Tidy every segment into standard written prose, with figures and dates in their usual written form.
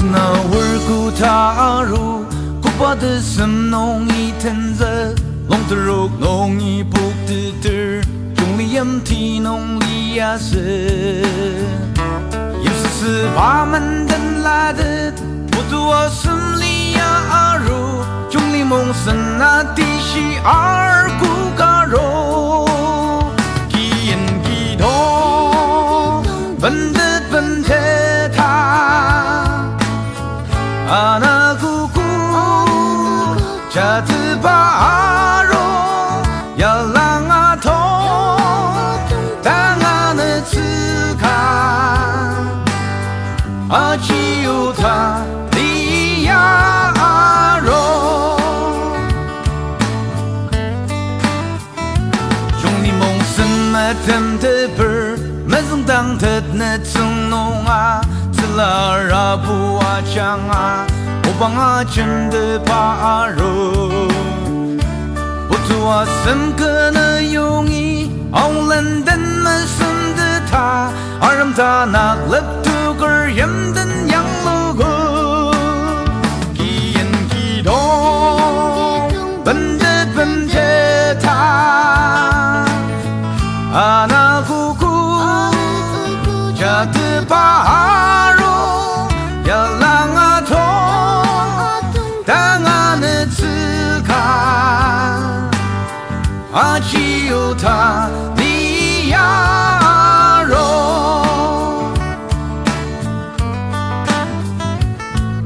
那尔古塔如古巴的什弄一天子，弄得肉弄一不得得，中里em提弄里亚是，有时是把门灯来的，不多我心里呀如，中里梦神那地西尔古嘎肉，基因基动，本的本的他。阿那姑姑，家子巴罗，呀浪啊头，当阿那次看，阿只有他里呀罗，兄弟梦什么等的本，没总当的那种弄啊。拉拉布啊强啊，我帮啊真的怕肉，不做啊什可能容易，အောင်人的们什的他，而让他那勒土个人的养路个，基因基动，本的本的他，啊那姑姑，家的怕。阿只有他的呀肉，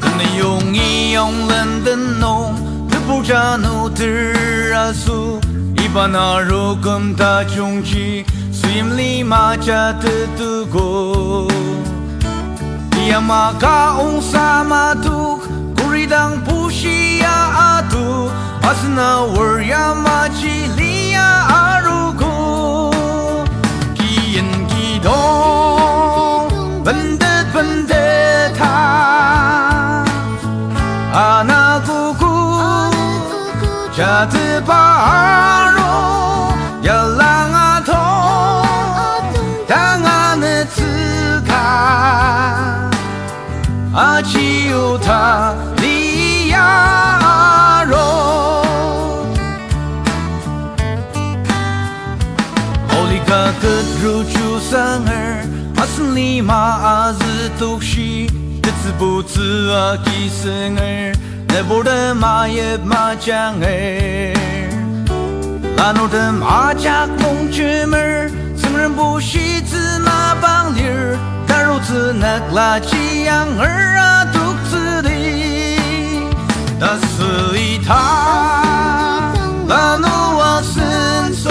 可能用一样冷的浓，这不加努的阿苏，一般那肉跟他中间，水里马家的度过，呀马卡翁萨马杜，古里当不需要阿杜，阿是那味呀马吉里。阿如古，基因基动，本的本的他，阿那姑姑，家的巴罗，呀浪阿头，当阿那次看，阿只有他里呀罗。个入住三儿，阿森里马阿子都西，这次不次啊几生儿，那波的马也马将儿，拉诺的马家公爵们，僧人不惜子马帮里儿，但如此那垃圾样儿啊肚子里，那是一他，拉诺啊伸手。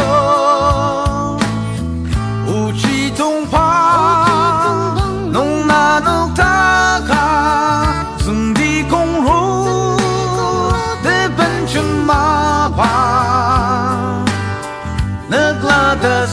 东怕弄那弄他卡，兄弟公路的本城马巴，那拉的